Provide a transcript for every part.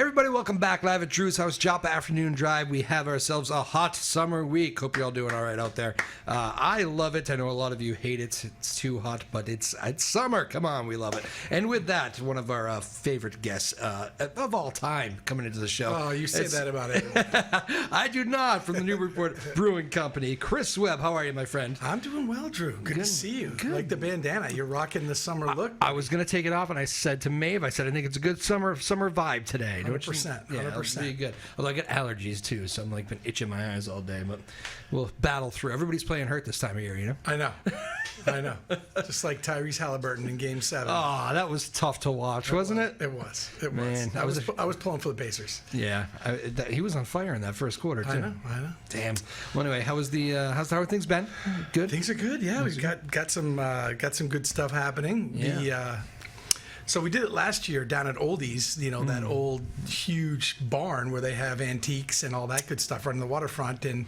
Hey everybody, welcome back live at Drew's House, Joppa Afternoon Drive. We have ourselves a hot summer week. Hope you're all doing all right out there. I love it. I know a lot of you hate it. It's too hot, but it's summer. Come on, we love it. And with that, one of our favorite guests of all time coming into the show. Oh, you say that about it. I do not. From the Newburyport Brewing Company, Chris Webb. How are you, my friend? I'm doing well, Drew. Good to see you. Good. Like the bandana. You're rocking the summer look. I was going to take it off, and I said to Maeve, I think it's a good summer vibe today. 100%. Yeah, 100%. it'll be good. Although I get allergies too, so I'm like been itching my eyes all day, but we'll battle through. Everybody's playing hurt this time of year, you know? I know. Just like Tyrese Halliburton in Game 7. Oh, that was tough to watch, wasn't it? It was. Man, I was pulling for the Pacers. Yeah, he was on fire in that first quarter too. I know. Damn. Well, anyway, how have things been? Good. Things are good. Yeah, we've got some good stuff happening. Yeah. So we did it last year down at Oldies, that old huge barn where they have antiques and all that good stuff right on the waterfront. And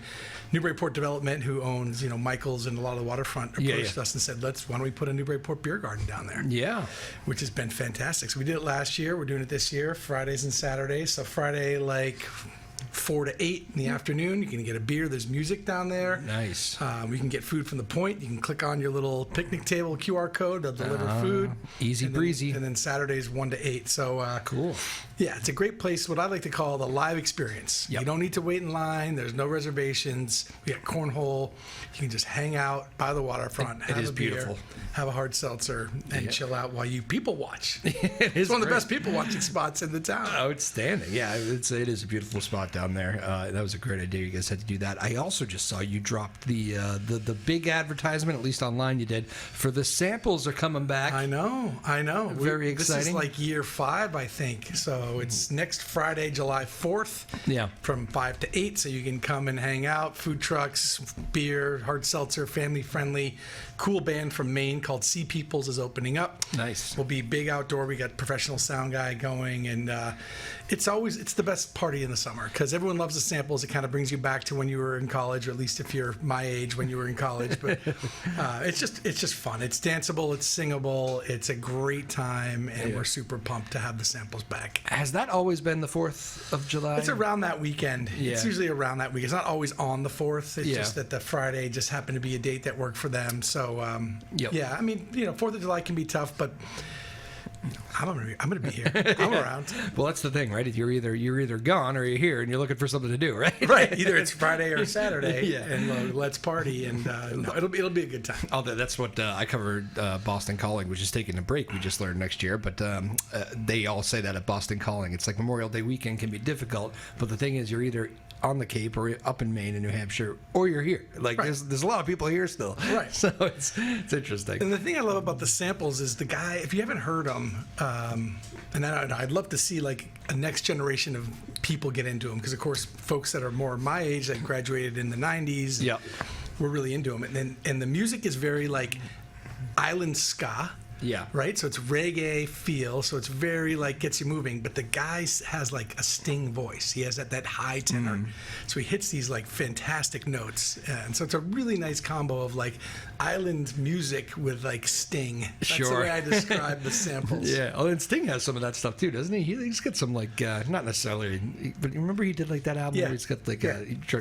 Newburyport Development, who owns, Michael's and a lot of the waterfront, approached us and said, why don't we put a Newburyport beer garden down there? Yeah. Which has been fantastic. So we did it last year. We're doing it this year, Fridays and Saturdays. So Friday, 4 to 8 in the afternoon. You can get a beer. There's music down there. Nice. We can get food from the point. You can click on your little picnic table QR code. They'll deliver food. Easy breezy. And then Saturdays 1 to 8. So cool. Yeah, it's a great place. What I like to call the live experience. Yep. You don't need to wait in line. There's no reservations. We got cornhole. You can just hang out by the waterfront. It is a beer, beautiful. Have a hard seltzer and chill out while you people watch. It's one of the best people watching spots in the town. Outstanding. Yeah, it is a beautiful spot down there. That was a great idea. You guys had to do that. I also just saw you dropped the big advertisement, at least online you did, for the samples are coming back. I know. Very exciting. This is year 5, I think. So it's next Friday, July 4th. Yeah. From 5 to 8. So you can come and hang out. Food trucks, beer, hard seltzer, family friendly. Cool band from Maine called Sea Peoples is opening up. Nice. We'll be big outdoor. We got professional sound guy going, and it's the best party in the summer because everyone loves the samples. It kind of brings you back to when you were in college, or at least if you're my age when you were in college. But it's just fun. It's danceable. It's singable. It's a great time, and we're super pumped to have the samples back. Has that always been the 4th of July? It's around that weekend. Yeah. It's usually around that week. It's not always on the 4th. It's just that the Friday just happened to be a date that worked for them. So, yeah, I mean, 4th of July can be tough, but I'm gonna be here. I'm around. Well, that's the thing, right? You're either gone or you're here, and you're looking for something to do, right? Right. Either it's Friday or Saturday, and let's party, and it'll be a good time. Although that's what I covered Boston Calling, which is taking a break. We just learned next year, but they all say that at Boston Calling, it's like Memorial Day weekend can be difficult, but the thing is, you're either on the Cape or up in Maine and New Hampshire, or you're here. There's a lot of people here still. Right. So it's interesting. And the thing I love about the samples is the guy, if you haven't heard him, and I'd love to see a next generation of people get into him, because of course folks that are more my age that graduated in the 90s, were really into him. And the music is very island ska. Yeah. Right? So it's reggae feel, so it's very gets you moving, but the guy has a Sting voice. He has that high tenor. So he hits these fantastic notes. And so it's a really nice combo of island music with Sting. That's the way I describe the samples. Yeah. Oh, and Sting has some of that stuff too, doesn't he? He's got some not necessarily, but remember he did that album where he's got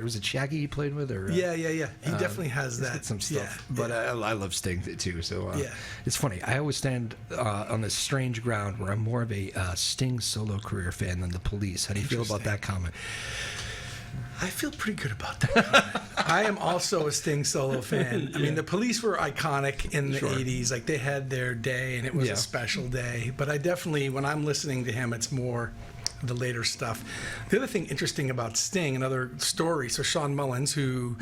was it Shaggy he played with, or Yeah. He definitely has that. Got some stuff. But I love Sting too. So yeah. It's funny. I always stand on this strange ground where I'm more of a Sting solo career fan than the Police. How do you feel about that comment? I feel pretty good about that comment. I am also a Sting solo fan. I mean, the Police were iconic in the 80s. They had their day, and it was a special day. But I definitely, when I'm listening to him, it's more the later stuff. The other thing interesting about Sting, another story, so Sean Mullins, who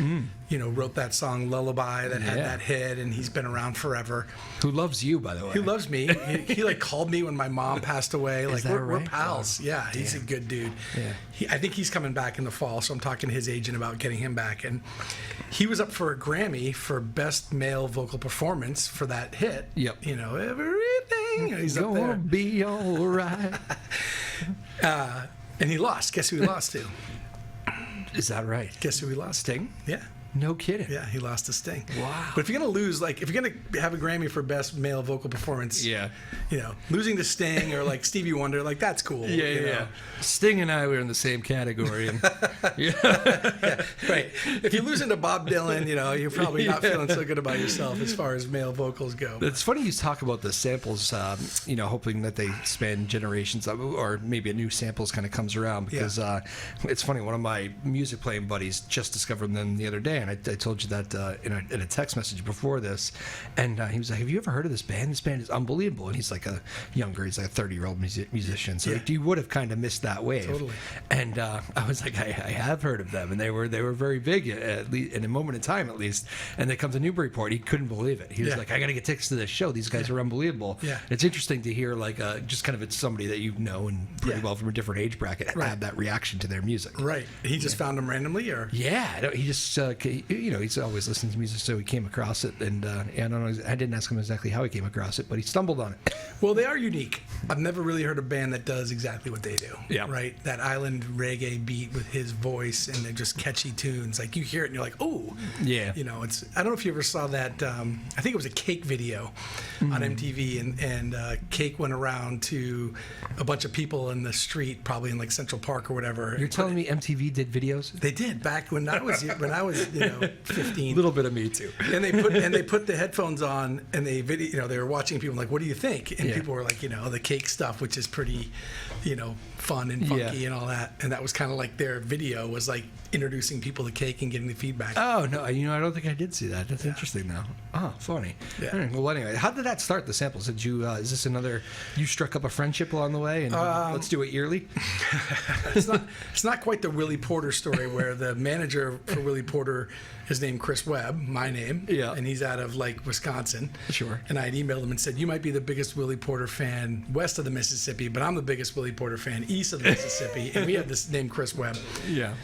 wrote that song Lullaby that had that hit, and he's been around forever. Who loves you, by the way. He loves me. He called me when my mom passed away. We're pals. Wow. Yeah, he's a good dude. Yeah. I think he's coming back in the fall, so I'm talking to his agent about getting him back. And he was up for a Grammy for Best Male Vocal Performance for that hit. Yep. Everything. He's up there. Gonna be all right. And he lost. Guess who he lost to? Is that right? Guess who he lost? Sting? Yeah. No kidding. Yeah, he lost to Sting. Wow. But if you're gonna lose, like, if you're gonna have a Grammy for best male vocal performance, Yeah. Losing to Sting or like Stevie Wonder, like that's cool. you know? Sting and I were in the same category. And, Yeah, right. If you're losing to Bob Dylan, you're probably not feeling so good about yourself as far as male vocals go. It's funny you talk about the samples, hoping that they span generations, or maybe a new samples kind of comes around, because it's funny, one of my music playing buddies just discovered them the other day, and I told you that in a text message before this, and he was like, have you ever heard of this band? This band is unbelievable. And he's like a 30-year-old musician, so you would have kind of missed that wave. Totally. And I was like, I have heard of them, and they were very big, at least in a moment in time at least. And they come to Newburyport. He couldn't believe it. He was like, I got to get tickets to this show. These guys are unbelievable. Yeah. It's interesting to hear just kind of it's somebody that you know and pretty well from a different age bracket have that reaction to their music. Right. He just found them randomly, or? Yeah, he just he's always listening to music, so he came across it, and I don't know. I didn't ask him exactly how he came across it, but he stumbled on it. Well, they are unique. I've never really heard a band that does exactly what they do. Yeah. Right? That island reggae beat with his voice, and they're just catchy tunes. Like, you hear it and you're like, oh. Yeah. I don't know if you ever saw that, I think it was a Cake video on MTV, and Cake went around to a bunch of people in the street, probably in like Central Park or whatever. You're telling me MTV did videos? They did back when I was 15. A little bit of me too. And they put the headphones on, and they were watching people like, what do you think? And people were like, the Cake stuff, which is pretty, fun and funky and all that. And that was kind of like their video was like introducing people to Cake and getting the feedback. Oh no, I don't think I did see that. That's interesting now. Oh, funny. Yeah. All right, well, anyway, how did that start? The samples? Did you? Is this another? You struck up a friendship along the way, and let's do it yearly. It's not quite the Willie Porter story where the manager for Willie Porter is named Chris Webb, my name, and he's out of like Wisconsin. Sure. And I had emailed him and said, you might be the biggest Willie Porter fan west of the Mississippi, but I'm the biggest Willie Porter fan east of the Mississippi, and we have this name Chris Webb. Yeah.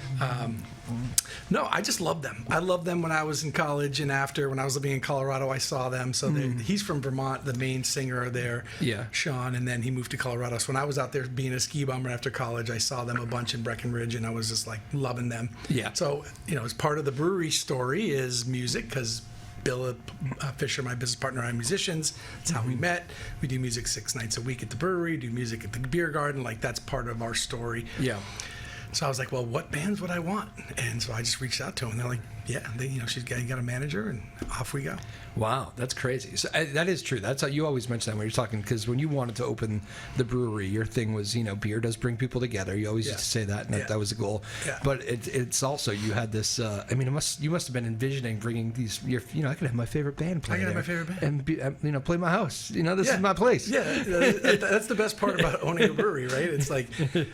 No, I just love them. I loved them when I was in college, and after, when I was living in Colorado, I saw them. So he's from Vermont, the main singer there, Sean, and then he moved to Colorado. So when I was out there being a ski bummer after college, I saw them a bunch in Breckenridge, and I was just like loving them. Yeah. So, as part of the brewery story is music, because Bill Fisher, my business partner, and I are musicians. That's how we met. We do music 6 nights a week at the brewery, do music at the beer garden. Like, that's part of our story. Yeah. So I was like, well, what bands would I want? And so I just reached out to them, and they're like, yeah, she's got a manager, and off we go. Wow, that's crazy. So, that is true. That's how you always mention that when you're talking, because when you wanted to open the brewery, your thing was, beer does bring people together. You always used to say that, and that was the goal. Yeah. But it's also, you had this, you must have been envisioning bringing these, I could have my favorite band play there. I could have my favorite band. And, play my house. This is my place. Yeah, that's the best part about owning a brewery, right? It's like,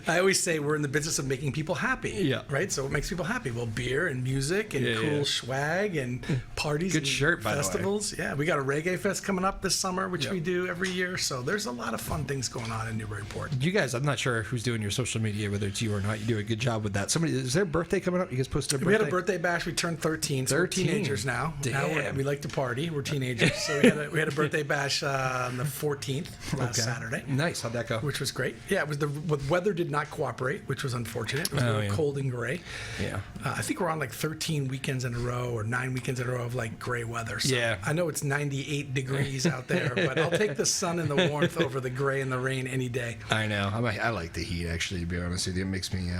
I always say we're in the business of making people happy. Yeah. Right? So what makes people happy? Well, beer and music and cool swag and parties. Good and shirt, by festivals. the way. Yeah, we got a reggae fest coming up this summer, which we do every year. So there's a lot of fun things going on in Newburyport. You guys, I'm not sure who's doing your social media, whether it's you or not. You do a good job with that. Is there a birthday coming up? You guys posted a birthday? We had a birthday bash. We turned 13. So 13. We're teenagers now. Damn. Now we like to party. We're teenagers. So we had a birthday bash on the 14th, last Saturday. Nice. How'd that go? Which was great. Yeah, it was the weather did not cooperate, which was unfortunate. It was really cold and gray. Yeah. I think we're on like 13 weekends in a row or 9 weekends in a row of like gray weather. So I know it's 98 degrees out there, but I'll take the sun and the warmth over the gray and the rain any day. I know. I like the heat, actually, to be honest with you. It makes me,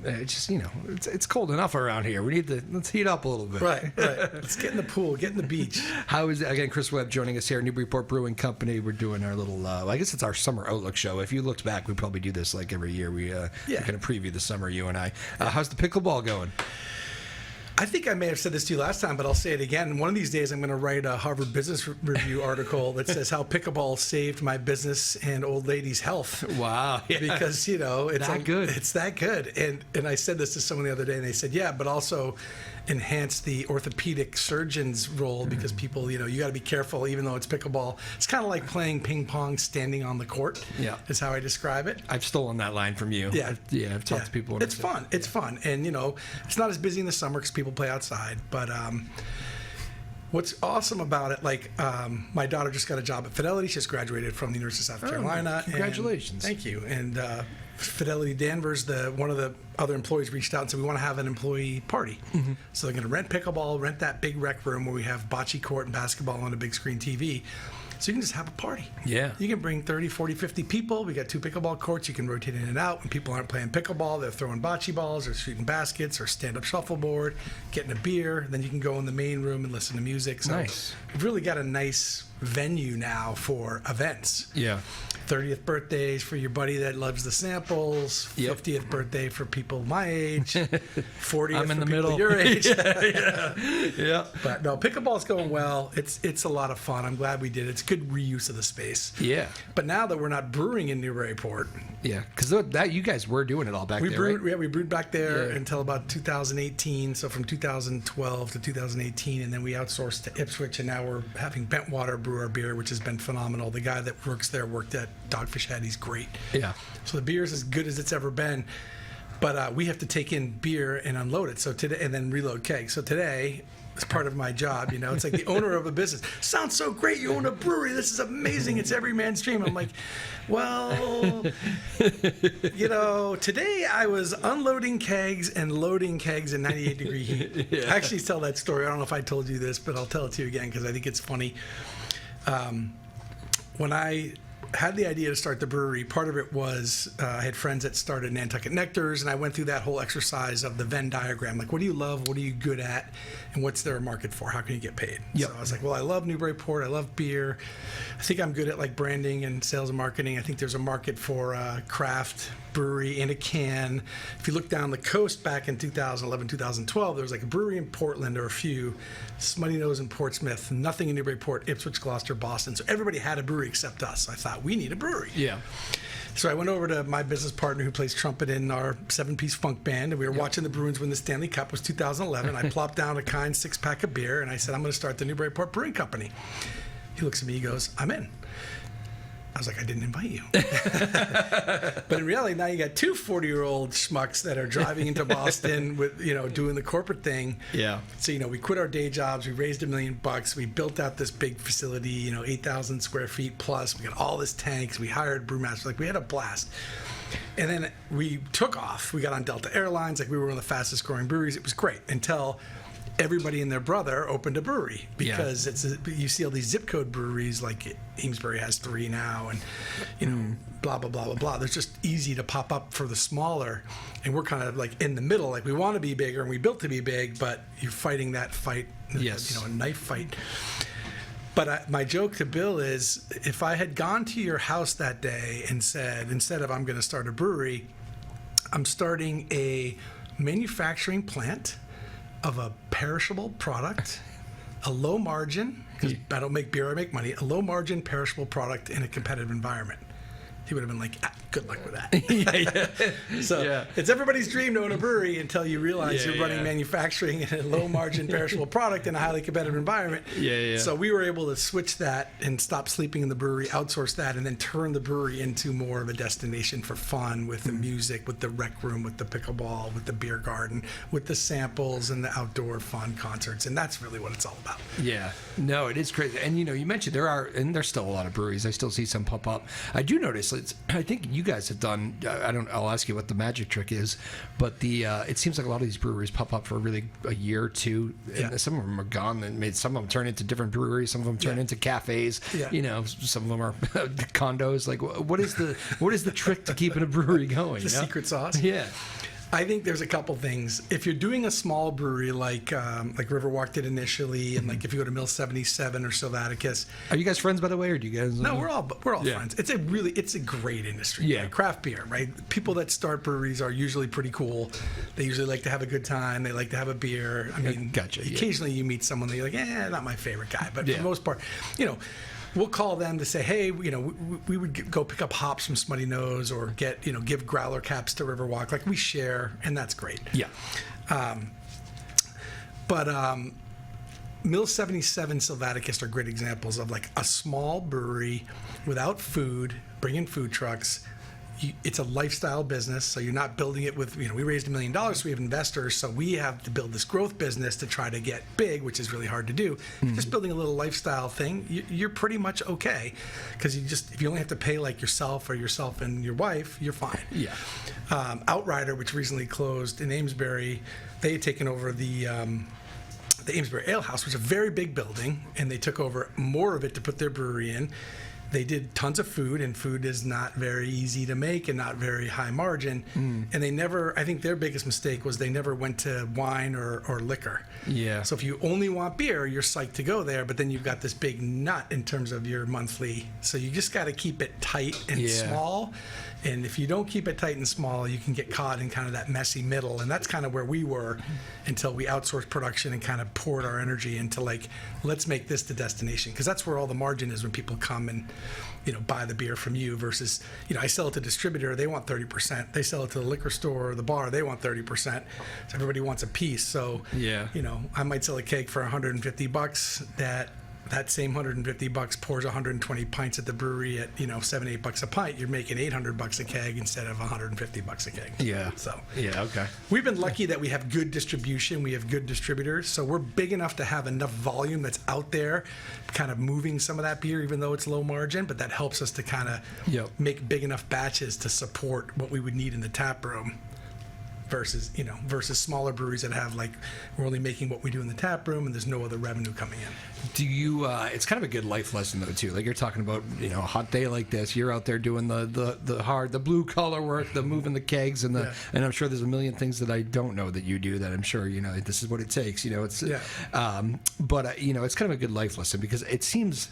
it's cold enough around here. Let's heat up a little bit. Right. Let's get in the pool, get in the beach. How is it? Again, Chris Webb joining us here at Newburyport Brewing Company. We're doing our little, I guess it's our summer outlook show. If you looked back, we probably do this like every year. We kind of preview the summer, you and I. How's the pickleball going? I think I may have said this to you last time, but I'll say it again. One of these days, I'm going to write a Harvard Business Review article that says how pickleball saved my business and old ladies' health. Wow. Yeah. Because, it's that good. It's that good. And I said this to someone the other day, and they said, yeah, but also enhance the orthopedic surgeon's role because people, you got to be careful, even though it's pickleball. It's kind of like playing ping pong standing on the court. Yeah. Is how I describe it. I've stolen that line from you. Yeah. I've talked to people. It's fun. It's fun. And, it's not as busy in the summer because people play outside. But what's awesome about it, my daughter just got a job at Fidelity. She just graduated from the University of South Carolina. Congratulations. Thank you. And Fidelity Danvers, one of the other employees, reached out and said, we want to have an employee party. So they're going to rent pickleball, rent that big rec room where we have bocce court and basketball on a big screen TV. So you can just have a party. Yeah. You can bring 30, 40, 50 people. We got 2 pickleball courts. You can rotate in and out. When people aren't playing pickleball, they're throwing bocce balls or shooting baskets or stand-up shuffleboard, getting a beer. Then you can go in the main room and listen to music. So nice. We've really got a nice venue now for events. Yeah. 30th birthdays for your buddy that loves the samples. Yep. 50th birthday for people my age. 40th I'm in for the people middle. your age. Yeah. But no, pickleball's going well. It's a lot of fun. I'm glad we did it. It's good reuse of the space. Yeah. But now that we're not brewing in Newburyport, Yeah. Because that you guys were doing it all back there, brewed, right? yeah, we brewed back there Yeah. until about 2018. So from 2012 to 2018, and then we outsourced to Ipswich, and now we're having Bentwater brew our beer, which has been phenomenal. The guy that works there worked at Dogfish Head. He's great. Yeah. So the beer's as good as it's ever been. But we have to take in beer and unload it. So today, and then reload kegs. So today, it's part of my job. It's like the owner of a business. Sounds so great. You own a brewery. This is amazing. It's every man's dream. I'm like, well, today I was unloading kegs and loading kegs in 98 degree heat. Yeah. I actually tell that story. I don't know if I told you this, but I'll tell it to you again because I think it's funny. When I had the idea to start the brewery, part of it was I had friends that started Nantucket Nectars, and I went through that whole exercise of the Venn diagram. Like, what do you love? What are you good at? And what's there a market for? How can you get paid? Yep. So I was like, well, I love Newburyport. I love beer. I think I'm good at like branding and sales and marketing. I think there's a market for craft brewery in a can. If you look down the coast back in 2011, 2012, there was like a brewery in Portland or a few, Smutty Nose in Portsmouth, nothing in Newburyport, Ipswich, Gloucester, Boston. So everybody had a brewery except us. I thought, we need a brewery. Yeah. So I went over to my business partner who plays trumpet in our 7-piece funk band, and we were watching the Bruins win the Stanley Cup. It was 2011. I plopped down a kind 6-pack of beer, and I said, I'm going to start the Newburyport Brewing Company. He looks at me, he goes, I'm in. I was like, I didn't invite you. But in reality, now you got 2 40-year-old schmucks that are driving into Boston with, doing the corporate thing. Yeah. So, we quit our day jobs. We raised $1 million. We built out this big facility, 8,000 square feet plus. We got all this tanks. We hired brewmasters. Like, we had a blast. And then we took off. We got on Delta Airlines. Like, we were one of the fastest growing breweries. It was great until everybody and their brother opened a brewery, because you see all these zip code breweries, like Amesbury has 3 now, and blah blah blah blah blah. They're just easy to pop up for the smaller, and we're kind of like in the middle. Like, we want to be bigger and we built to be big, but you're fighting that fight, Yes. a knife fight. But my joke to Bill is, if I had gone to your house that day and said, instead of I'm going to start a brewery, I'm starting a manufacturing plant of a perishable product, a low margin, because I don't make beer, I make money, a low margin perishable product in a competitive environment. He would have been like, good luck with that. So it's everybody's dream to own a brewery until you realize you're running manufacturing in a low margin perishable product in a highly competitive environment. So we were able to switch that and stop sleeping in the brewery, outsource that, and then turn the brewery into more of a destination for fun with the music, with the rec room, with the pickleball, with the beer garden, with the samples and the outdoor fun concerts. And that's really what it's all about. Yeah. No, it is crazy. And, you mentioned there's still a lot of breweries. I still see some pop up. I do notice, I think you guys have done, I'll ask you what the magic trick is, but it seems like a lot of these breweries pop up for really a year or two, and some of them are gone, and some of them turn into different breweries, some of them turn into cafes, some of them are condos. Like, what is the trick to keeping a brewery going? The secret sauce? Yeah. I think there's a couple things. If you're doing a small brewery like Riverwalk did initially, and like if you go to Mill 77 or Silvaticus. Are you guys friends, by the way, or do you guys? No, we're all friends. It's a great industry. Yeah. Right? Craft beer, right? People that start breweries are usually pretty cool. They usually like to have a good time. They like to have a beer. I mean, Gotcha, occasionally you meet someone that you're like, not my favorite guy, but for the most part, we'll call them to say, hey, we would go pick up hops from Smutty Nose or give growler caps to Riverwalk. Like, we share, and that's great. Yeah. But Mill 77, Silvaticus are great examples of like a small brewery without food, bring in food trucks. it's a lifestyle business, so you're not building it with, we raised $1 million, so we have investors, so we have to build this growth business to try to get big, which is really hard to do. If you're just building a little lifestyle thing, you're pretty much okay, because if you only have to pay like yourself and your wife, you're fine. Yeah. Outrider, which recently closed in Amesbury, they had taken over the Amesbury Ale House, which is a very big building, and they took over more of it to put their brewery in. They did tons of food, and food is not very easy to make and not very high margin. And they never, I think their biggest mistake was they never went to wine or liquor. Yeah. So if you only want beer, you're psyched to go there, but then you've got this big nut in terms of your monthly. So you just got to keep it tight and small. And if you don't keep it tight and small, you can get caught in kind of that messy middle. And that's kind of where we were until we outsourced production and kind of poured our energy into like, let's make this the destination. Because that's where all the margin is when people come and, buy the beer from you versus, I sell it to distributor, they want 30%. They sell it to the liquor store or the bar, they want 30%. So everybody wants a piece. So, I might sell a keg for $150 that same $150 pours 120 pints at the brewery at $7-8 a pint. You're making $800 a keg instead of $150 a keg. Yeah. So okay. We've been lucky that we have good distribution. We have good distributors, so we're big enough to have enough volume that's out there, kind of moving some of that beer, even though it's low margin. But that helps us to kind of make big enough batches to support what we would need in the tap room. Versus smaller breweries that have we're only making what we do in the tap room and there's no other revenue coming in. Do you? It's kind of a good life lesson though too. Like you're talking about, a hot day like this, you're out there doing the blue collar work, the moving the kegs, and and I'm sure there's a million things that I don't know that you do that I'm sure this is what it takes. It's but it's kind of a good life lesson because it seems.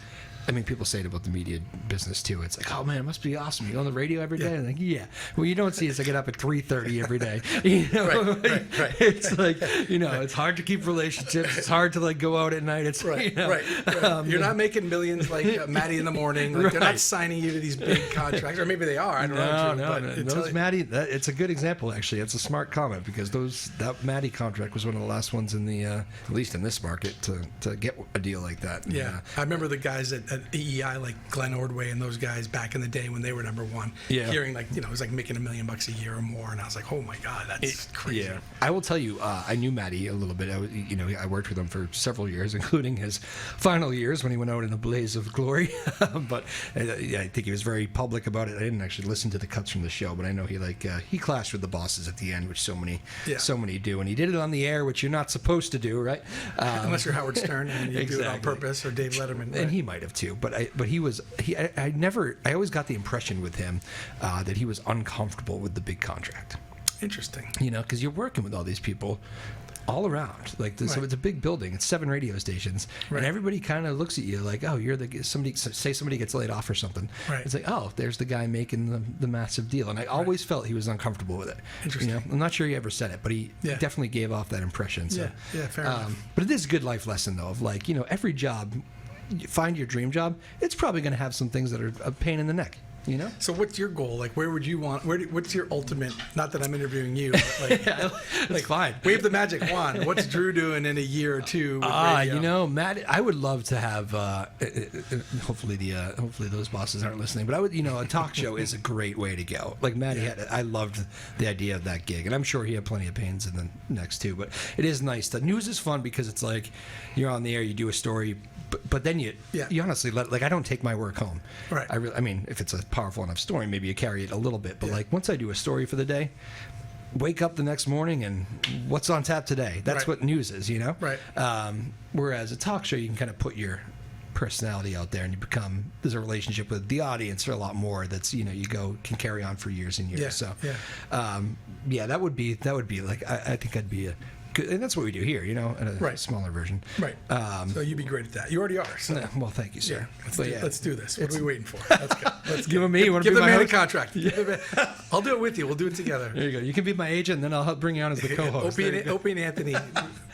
I mean, people say it about the media business too. It's like, oh man, it must be awesome. You go on the radio every day? And like, yeah. Well, you don't see us. I get up at 3:30 every day. Right. It's like, it's hard to keep relationships. It's hard to go out at night. It's right. You're not making millions like Maddie in the morning. They're not signing you to these big contracts, or maybe they are. I don't know. No. Those Maddie. It's a good example actually. It's a smart comment because that Maddie contract was one of the last ones in the at least in this market to get a deal like that. Yeah, I remember the guys at EEI, like Glenn Ordway and those guys back in the day when they were number one, hearing it was like making $1 million a year or more, and I was like, oh my god, that's crazy. Yeah, I will tell you, I knew Matty a little bit. I worked with him for several years, including his final years when he went out in a blaze of glory. But I think he was very public about it. I didn't actually listen to the cuts from the show, but I know he clashed with the bosses at the end, which so many do, and he did it on the air, which you're not supposed to do, right? Unless you're Howard Stern and you do it on purpose, or Dave Letterman, right? And he might have too. But I always got the impression with him that he was uncomfortable with the big contract. Interesting. Because you're working with all these people all around. So it's a big building. It's 7 radio stations, and everybody kind of looks at you like, oh, you're somebody gets laid off or something. Right. It's like, oh, there's the guy making the massive deal, and I always felt he was uncomfortable with it. Interesting. I'm not sure he ever said it, but he definitely gave off that impression. So, fair enough. But it is a good life lesson though of every job. You find your dream job, it's probably going to have some things that are a pain in the neck. So what's your goal? Where would you want? What's your ultimate? Not that I'm interviewing you, but it's fine. Wave the magic wand. What's Drew doing in a year or two? Matt, I would love to have. Hopefully those bosses aren't listening. But I would, a talk show is a great way to go. Like Matty had, I loved the idea of that gig, and I'm sure he had plenty of pains in the next too. But it is nice. The news is fun because it's like you're on the air, you do a story. But then you honestly I don't take my work home. Right. I mean, if it's a powerful enough story, maybe you carry it a little bit. But once I do a story for the day, wake up the next morning and what's on tap today? That's what news is, Right. Whereas a talk show, you can kind of put your personality out there and there's a relationship with the audience or a lot more that's can carry on for years and years. That would be I think I'd be a good, and that's what we do here, in a smaller version. Right. So you'd be great at that. You already are. So. Well, thank you, sir. Let's do this. What are we waiting for? Let's go. Let's give me. You want to give be the my man a host? contract. I'll do it with you. We'll do it together. There you go. You can be my agent, and then I'll help bring you on as the co-host. Opie and Anthony,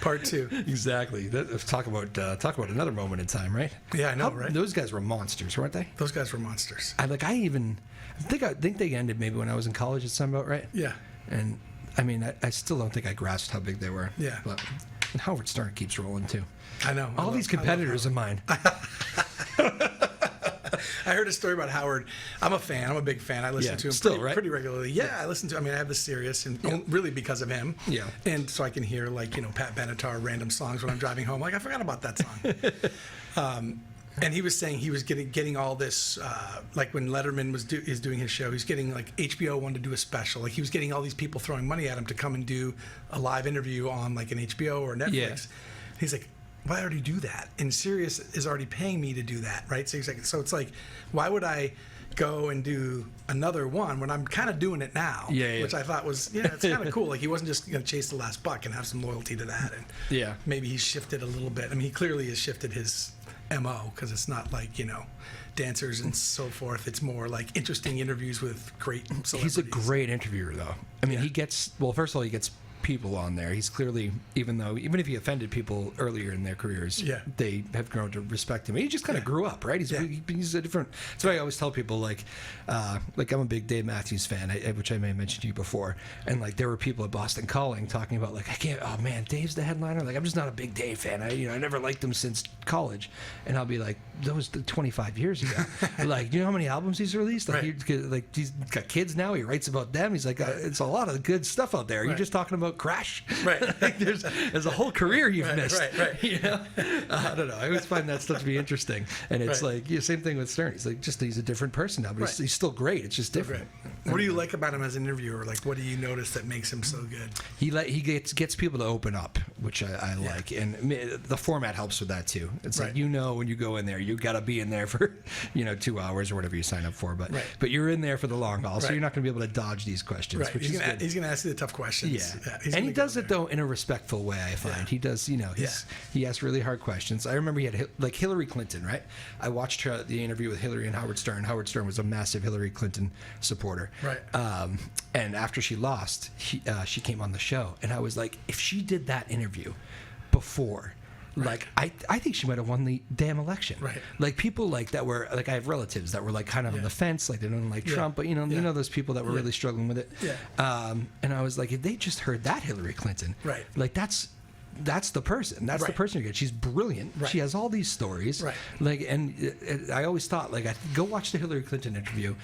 part 2. Exactly. Talk about another moment in time, right? Yeah, I know, right? Those guys were monsters, weren't they? Those guys were monsters. I think they ended maybe when I was in college at some point, right? Yeah. And I mean, I still don't think I grasped how big they were. Yeah. But Howard Stern keeps rolling too. I know. All these competitors of mine. I heard a story about Howard. I'm a fan. I'm a big fan. I listen to him still, right? pretty regularly. Yeah, I listen to. I mean, I have the Sirius, and really because of him. Yeah. And so I can hear Pat Benatar random songs when I'm driving home. Like I forgot about that song. And he was saying he was getting all this, like when Letterman is doing his show, he's getting like HBO wanted to do a special. Like he was getting all these people throwing money at him to come and do a live interview on like an HBO or Netflix. Yeah. He's like, well, I already do that, and Sirius is already paying me to do that, right? So he's like, so it's like, why would I go and do another one when I'm kind of doing it now? Yeah. Which I thought was, it's kind of cool. Like he wasn't just going to chase the last buck and have some loyalty to that. And maybe he shifted a little bit. I mean, he clearly has shifted his MO, because it's not like dancers and so forth. It's more like interesting interviews with great celebrities. He's a great interviewer, though. I mean, he gets, well, first of all, he gets people on there. He's clearly, even if he offended people earlier in their careers, they have grown to respect him. He just kind of grew up, right? He's a different. That's why I always tell people, like I'm a big Dave Matthews fan, which I may have mentioned to you before, and like there were people at Boston Calling talking about like, I can't. Oh man, Dave's the headliner. Like I'm just not a big Dave fan. I never liked him since college, and I'll be like, that was 25 years ago. Like, do you know how many albums he's released? Like, he's got kids now. He writes about them. He's like, it's a lot of good stuff out there. You're just talking about Crash. Right. Like there's a whole career you've missed. Right. I don't know. I always find that stuff to be interesting. And it's like, same thing with Stern. He's like, he's a different person now, but he's still great. It's just different. What do you like about him as an interviewer? Like, what do you notice that makes him so good? He gets people to open up, which I like. And the format helps with that too. It's like, when you go in there, you got to be in there for, 2 hours or whatever you sign up for. But you're in there for the long haul, so you're not going to be able to dodge these questions. Right. He's going to ask you the tough questions. Yeah. And he does it, though, in a respectful way, I find. He does, he asks really hard questions. I remember he had, like, Hillary Clinton, right? I watched the interview with Hillary and Howard Stern. Howard Stern was a massive Hillary Clinton supporter. Right. And after she lost, she came on the show. And I was like, if she did that interview before, like, I think she might have won the damn election. Right. Like, people like that were, like, I have relatives that were, like, kind of on the fence, like, they don't like Trump, but, you know those people that were really struggling with it. Yeah. And I was like, if they just heard that Hillary Clinton, like, that's the person. That's the person you get. She's brilliant. She has all these stories. Like, and I always thought, like, go watch the Hillary Clinton interview.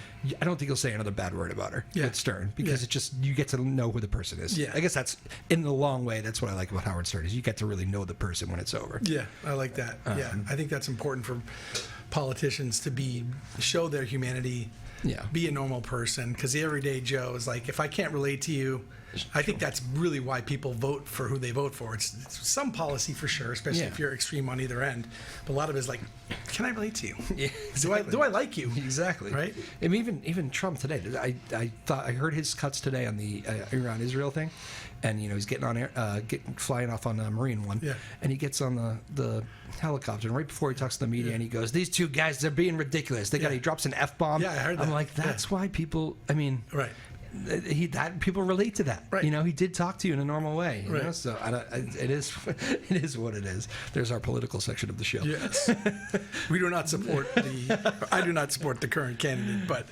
I don't think you'll say another bad word about her with Stern, because it just, you get to know who the person is. I guess that's, in the long way, that's what I like about Howard Stern, is you get to really know the person when it's over. Yeah, I like that. I think that's important for politicians to show their humanity. Be a normal person, because the everyday Joe is like, if I can't relate to you, I think that's really why people vote for who they vote for. It's some policy for sure, especially if you're extreme on either end. But a lot of it is like, can I relate to you? Yeah, exactly. Do I like you? Exactly. Right. And even Trump today. I heard his cuts today on the Iran-Israel thing, and he's getting on flying off on a Marine one, and he gets on the helicopter, and right before he talks to the media, and he goes, "These two guys, they're being ridiculous." He drops an F-bomb. Yeah, I heard that. I'm like, that's why people. I mean, people relate to that. He did talk to you in a normal way. So it is what it is. There's our political section of the show. Yes. We do not support I do not support the current candidate, but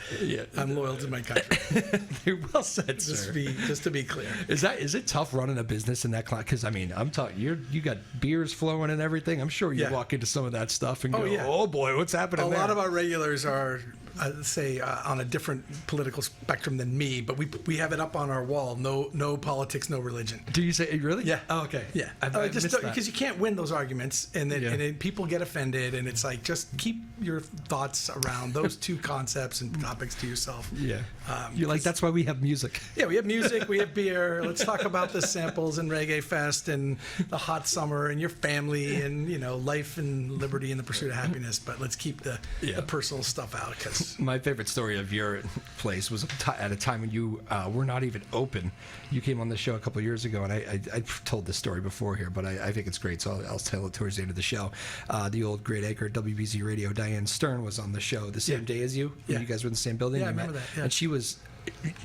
I'm loyal to my country. You're well said, sir. Just to be clear. Is it tough running a business in that class? Because I mean, I'm talking, you got beers flowing and everything. I'm sure you walk into some of that stuff and go, "Oh boy, what's happening?" A lot of our regulars are, say, on a different political spectrum than me, but we have it up on our wall. No politics, no religion. Do you say really? Yeah. Oh, okay. Yeah. Because you can't win those arguments, and then people get offended, and it's like, just keep your thoughts around those two concepts and topics to yourself. Yeah. You're like, that's why we have music. Yeah, we have music, we have beer. Let's talk about the samples and Reggae Fest and the hot summer and your family and life and liberty and the pursuit of happiness. But let's keep the personal stuff out. Because my favorite story of your place was at a time when you were not even open. You came on the show a couple of years ago, and I've told this story before here, but I think it's great, so I'll tell it towards the end of the show. The old great anchor at WBZ Radio, Diane Stern, was on the show the same day as you. You guys were in the same building. Yeah, I remember that. Yeah. And she was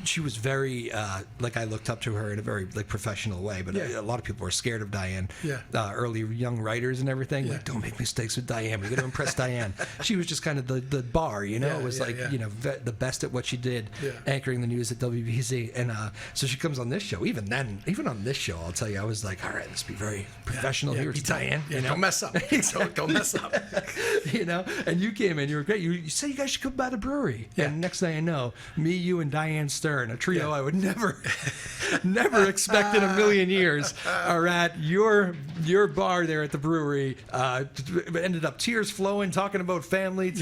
she was very like, I looked up to her in a very like professional way, but a lot of people were scared of Diane. Early young writers and everything, like, don't make mistakes with Diane. We got to impress Diane. She was just kind of the bar, you know. It was like you know, the best at what she did, anchoring the news at WBC, and so she comes on this show. Even on this show, I'll tell you, I was like, all right, let's be very professional here. It's Diane. You know? Don't mess up. Don't mess up. You know, and you came in, you were great. You said you guys should come by the brewery. And next thing I know, me, you, and Diane Stern, a trio I would never expect in a million years, are at your bar there at the brewery. Ended up tears flowing, talking about family.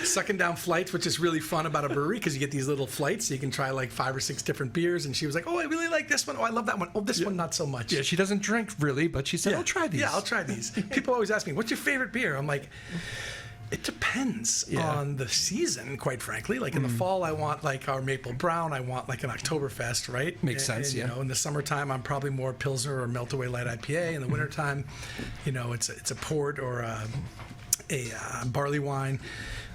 Sucking down flights, which is really fun about a brewery because you get these little flights, so you can try like 5 or 6 different beers. And she was like, "Oh, I really like this one. Oh, I love that one. Oh, this one not so much." Yeah, she doesn't drink really, but she said, "I'll try these." Yeah, I'll try these. People always ask me, "What's your favorite beer?" I'm like, it depends on the season, quite frankly. Like in the fall, I want like our Maple Brown. I want like an Oktoberfest, right? Makes sense, You know, in the summertime, I'm probably more Pilsner or Melt Away Light IPA. In the wintertime, you know, it's a port or a barley wine,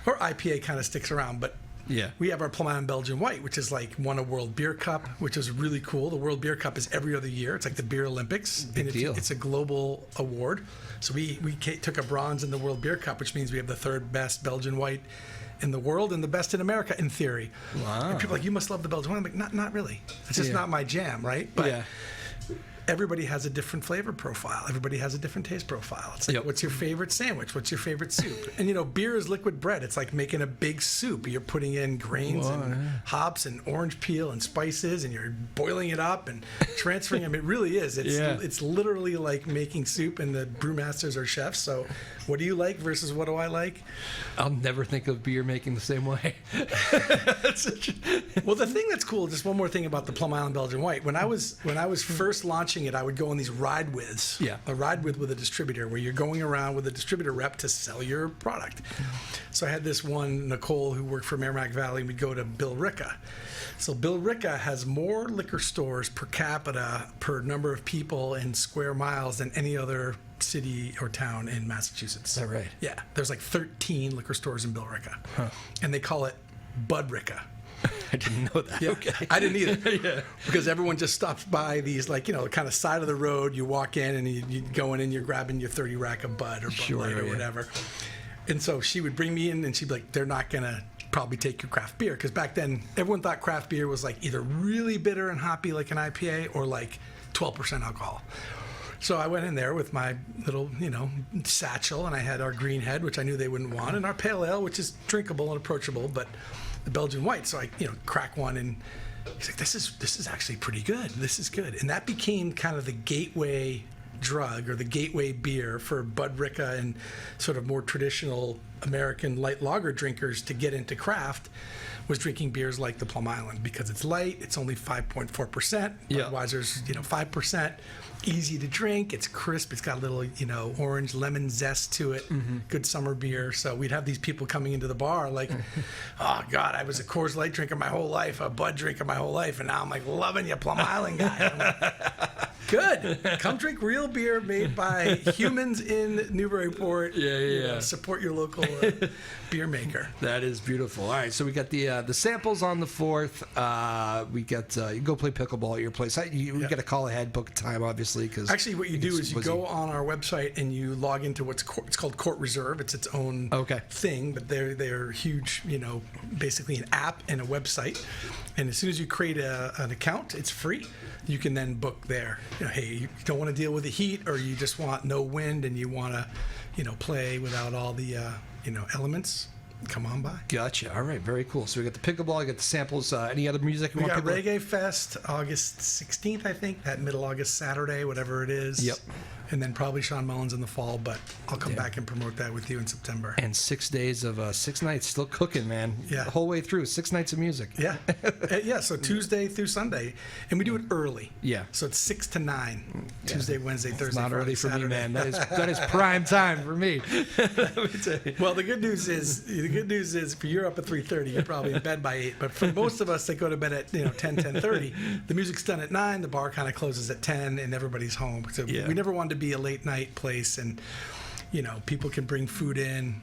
or IPA kind of sticks around. But we have our Plum Island Belgian White, which is like won a World Beer Cup, which is really cool. The World Beer Cup is every other year. It's like the Beer Olympics. Big deal. It's a global award. So we took a bronze in the World Beer Cup, which means we have the 3rd best Belgian White in the world and the best in America, in theory. Wow. And people are like, you must love the Belgian White. I'm like, not really. It's just not my jam, right? But everybody has a different flavor profile. Everybody has a different taste profile. It's like, what's your favorite sandwich? What's your favorite soup? And, you know, beer is liquid bread. It's like making a big soup. You're putting in grains and hops and orange peel and spices, and you're boiling it up and transferring them. It really is. It's literally like making soup, and the brewmasters are chefs. So what do you like versus what do I like? I'll never think of beer making the same way. Well, the thing that's cool, just one more thing about the Plum Island Belgian White. When I was first launching it, I would go on these ride withs. A ride with a distributor, where you're going around with a distributor rep to sell your product. So I had this one, Nicole, who worked for Merrimack Valley, and we'd go to Billerica. So Billerica has more liquor stores per capita per number of people in square miles than any other city or town in Massachusetts. Is that right? Yeah. There's like 13 liquor stores in Billerica. And they call it Budrica. I didn't know that. Yeah, okay. I didn't either. Because everyone just stops by these, like, you know, kind of side of the road. You walk in and you go in and you're grabbing your 30 rack of Bud or Bud Light or whatever. And so she would bring me in and she'd be like, they're not going to probably take your craft beer. Because back then, everyone thought craft beer was like either really bitter and hoppy like an IPA or like 12% alcohol. So I went in there with my little, you know, satchel, and I had our Green Head, which I knew they wouldn't want, and our Pale Ale, which is drinkable and approachable, but the Belgian White. So I, you know, crack one, and he's like, this is actually pretty good. This is good. And that became kind of the gateway drug, or the gateway beer for Budrica and sort of more traditional American light lager drinkers to get into craft, was drinking beers like the Plum Island, because it's light, it's only 5.4%. Budweiser's, you know, 5%. Easy to drink, it's crisp, it's got a little, you know, orange lemon zest to it. Good summer beer. So we'd have these people coming into the bar like, oh God, I was a Coors Light drinker my whole life, a Bud drinker my whole life, and now I'm like loving you, Plum Island guy. I'm like, good. Come drink real beer made by humans in Newburyport. You know, support your local beer maker. That is beautiful. All right, so we got the samples on the 4th. We got you can go play pickleball at your place. We got to call ahead, book a time, obviously. Because actually, what you do is you go on our website and you log into it's called Court Reserve. It's its own thing, but they're huge. You know, basically an app and a website. And as soon as you create an account, it's free. You can then book there. You know, hey, you don't want to deal with the heat, or you just want no wind and you want to, you know, play without all the you know, elements. Come on by. Gotcha. All right, very cool. So we got the pickleball, we got the samples. Any other music you want? We got Reggae Fest, August 16th, I think, that middle August Saturday, whatever it is. Yep. And then probably Sean Mullins in the fall, but I'll come back and promote that with you in September. And 6 days of 6 nights still cooking, man. Yeah. The whole way through, 6 nights of music. Yeah. Yeah, so Tuesday through Sunday. And we do it early. Yeah. So it's 6 to 9. Tuesday, Wednesday, Thursday, it's not Friday, early for Saturday. me, man. That is prime time for me. Well, the good news is for you're up at 3:30, you're probably in bed by 8. But for most of us that go to bed at 10:30, the music's done at 9, the bar kind of closes at 10, and everybody's home. So we never wanted to be a late night place, and people can bring food in.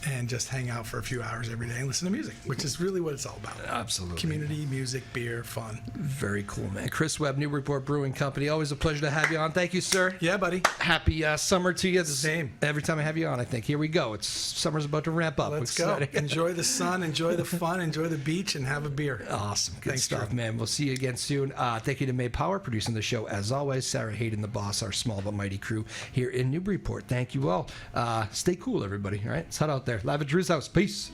and just hang out for a few hours every day and listen to music, which is really what it's all about. Absolutely. Community, music, beer, fun. Very cool, man. Chris Webb, Newburyport Brewing Company. Always a pleasure to have you on. Thank you, sir. Yeah, buddy. Happy summer to you. Same. Every time I have you on, I think, here we go. Summer's about to ramp up. Let's go. Enjoy the sun, enjoy the fun, enjoy the beach, and have a beer. Awesome. Good Thanks, stuff, Drew. man. We'll see you again soon. Thank you to May Power, producing the show as always. Sarah Hayden, the boss, our small but mighty crew here in Newburyport. Thank you all. Stay cool, everybody. All right, let's head out there. Live at Drew's house. Peace.